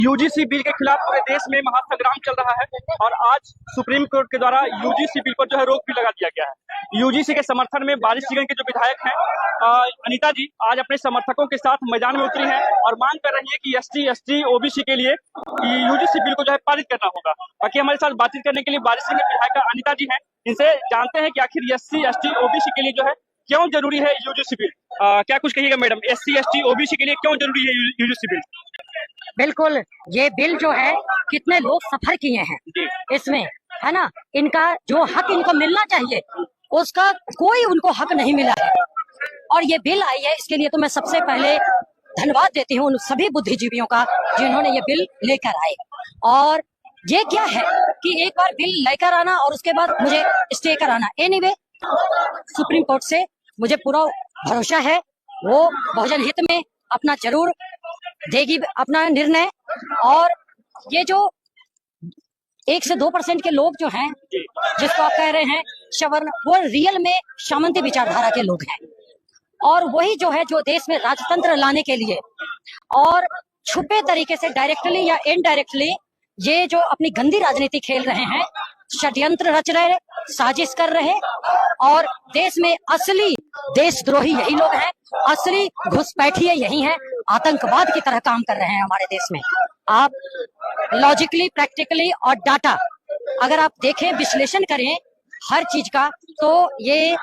UGC bill के खिलाफ पूरे देश में महासंग्राम चल रहा है और आज सुप्रीम कोर्ट के द्वारा यूजीसी बिल पर जो है रोक भी लगा दिया गया है। यूजीसी के समर्थन में वारिसलीगंज के जो विधायक हैं अनीता जी आज अपने समर्थकों के साथ मैदान में उतरी हैं और मांग कर रही है कि एसटी, एसटी, ओबीसी के लिए यूजीसी बिल को जो है पारित करना होगा। बाकी हमारे साथ बातचीत करने के लिए वारिसलीगंज विधायक अनीता जी हैं, इनसे जानते हैं कि आखिर एससी, एसटी, ओबीसी के लिए जो है क्यों जरूरी है यूजीसी बिल। क्या कुछ कहिएगा मैडम, एससी, एसटी, ओबीसी के लिए क्यों जरूरी है यूजीसी बिल? बिल्कुल, ये बिल जो है कितने लोग सफर किए हैं इसमें, है ना। इनका जो हक इनको मिलना चाहिए उसका कोई उनको हक नहीं मिला है और ये बिल आई है, इसके लिए तो मैं सबसे पहले धन्यवाद देती हूँ उन सभी बुद्धिजीवियों का जिन्होंने ये बिल लेकर आए। और ये क्या है कि एक बार बिल लेकर आना और उसके बाद मुझे स्टे कराना। एनीवे, सुप्रीम कोर्ट से मुझे पूरा भरोसा है, वो बहुजन हित में अपना जरूर देगी अपना निर्णय। और ये जो 1 से 2% के लोग जो हैं, जिसको आप कह रहे हैं सवर्ण, वो रियल में सामंती विचारधारा के लोग हैं और वही जो है जो देश में राजतंत्र लाने के लिए और छुपे तरीके से डायरेक्टली या इनडायरेक्टली ये जो अपनी गंदी राजनीति खेल रहे हैं, षड्यंत्र रच रहे, साजिश कर रहे और देश में असली देशद्रोही यही लोग हैं, असली घुसपैठिए यही हैं, आतंकवाद की तरह काम कर रहे हैं हमारे देश में। आप लॉजिकली, प्रैक्टिकली और डाटा अगर आप देखें, विश्लेषण करें हर चीज का, तो ये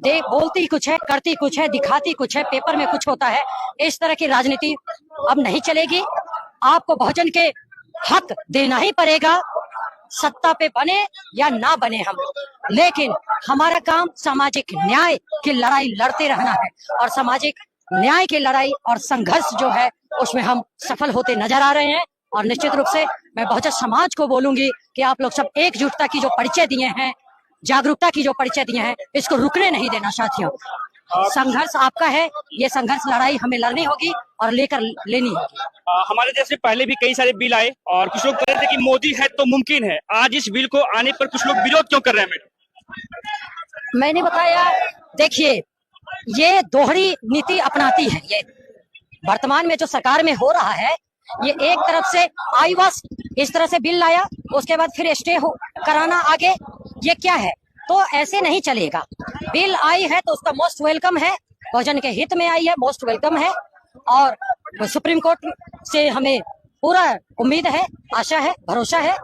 बोलती कुछ है, करती कुछ है, दिखाती कुछ है, पेपर में कुछ होता है। इस तरह की राजनीति अब नहीं चलेगी। आपको बहुजन के हक देना ही पड़ेगा, सत्ता पे बने या ना बने हम, लेकिन हमारा काम सामाजिक न्याय की लड़ाई लड़ते रहना है और सामाजिक न्याय की लड़ाई और संघर्ष जो है उसमें हम सफल होते नजर आ रहे हैं। और निश्चित रूप से मैं बहुजन समाज को बोलूंगी कि आप लोग सब एकजुटता की जो परिचय दिए हैं, जागरूकता की जो परिचय दिए हैं, इसको रुकने नहीं देना साथियों। संघर्ष आपका है, ये संघर्ष लड़ाई हमें लड़नी होगी और लेकर लेनी होगी। हमारे जैसे पहले भी कई सारे बिल आए और कुछ लोग कह रहे थे कि मोदी है तो मुमकिन है, आज इस बिल को आने पर कुछ लोग विरोध क्यों कर रहे हैं मैडम? मैंने बताया, देखिए ये दोहरी नीति अपनाती है। ये वर्तमान में जो सरकार में हो रहा है, ये एक तरफ से आई वास इस तरह से बिल लाया, उसके बाद फिर स्टे हो कराना आगे, ये क्या है? तो ऐसे नहीं चलेगा। बिल आई है तो उसका मोस्ट वेलकम है, बहुजन के हित में आई है, मोस्ट वेलकम है और सुप्रीम कोर्ट से हमें पूरा उम्मीद है, आशा है, भरोसा है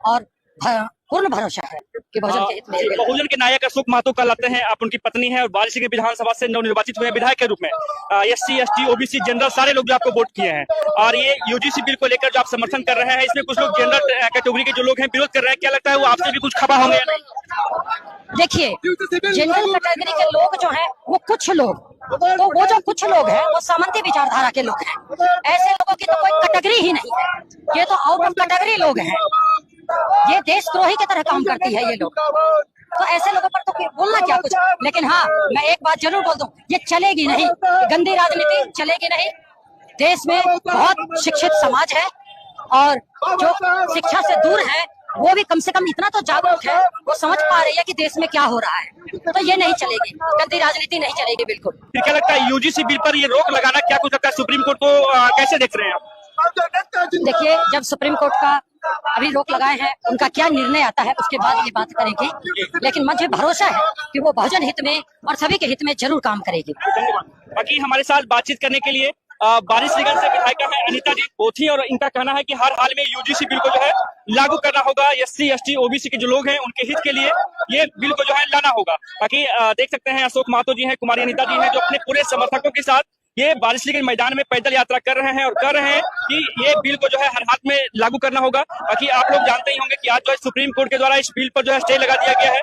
और पूर्ण भरोसा है कि बहुजन के हित में। बहुजन के नायक अशोक महतो कहलाते हैं, आप उनकी पत्नी हैं और वारिसलीगंज विधानसभा से नवनिर्वाचित हुए विधायक के रूप में। एससी, एसटी, ओबीसी, जनरल सारे लोग जो आपको वोट किए हैं और ये यूजीसी बिल को लेकर जो आप समर्थन कर रहे हैं, इसमें कुछ लोग जनरल कैटेगरी के जो लोग हैं विरोध कर रहे हैं, क्या लगता है वो आपसे भी कुछ खफा होंगे या नहीं? देखिए, जनरल कैटेगरी के लोग जो हैं वो कुछ लोग, तो वो जो कुछ लोग हैं वो सामंती विचारधारा के लोग हैं। ऐसे लोगों की तो कोई कैटेगरी ही नहीं है, ये तो आउट ऑफ कैटेगरी लोग हैं, ये देशद्रोही की तरह काम करती है ये लोग। तो ऐसे लोगों पर तो बोलना क्या कुछ। लेकिन हाँ, मैं एक बात जरूर बोल दूं, ये चलेगी नहीं, गंदी राजनीति चलेगी नहीं। देश में बहुत शिक्षित समाज है और जो शिक्षा से दूर है वो भी कम से कम इतना तो जागरूक है, वो समझ पा रही है कि देश में क्या हो रहा है। तो ये नहीं चलेगी, गंदी राजनीति नहीं चलेगी बिल्कुल। फिर क्या लगता है यूजीसी बिल पर ये रोक लगाना क्या कुछ लगता है सुप्रीम कोर्ट को कैसे देख रहे हैं आप? देखिए, जब सुप्रीम कोर्ट का अभी रोक लगाए हैं, उनका क्या निर्णय आता है उसके बाद ये बात करेंगे, लेकिन मुझे भरोसा है कि वो बहुजन हित में और सभी के हित में जरूर काम करेगी। बाकी हमारे साथ बातचीत करने के लिए वारिसलीगंज से विधायिका है अनीता जी पोथी और इनका कहना है कि हर हाल में यूजीसी बिल को जो है लागू करना होगा, एससी, एसटी, ओबीसी के जो लोग हैं उनके हित के लिए ये बिल को जो है लाना होगा। बाकी देख सकते हैं अशोक महतो जी हैं, कुमारी अनीता जी हैं, जो अपने पूरे समर्थकों के साथ ये वारिसलीगंज मैदान में पैदल यात्रा कर रहे हैं और कह रहे हैं कि ये बिल को जो है हर हाथ में लागू करना होगा। बाकी आप लोग जानते ही होंगे कि आज जो है सुप्रीम कोर्ट के द्वारा इस बिल पर जो है स्टे लगा दिया गया है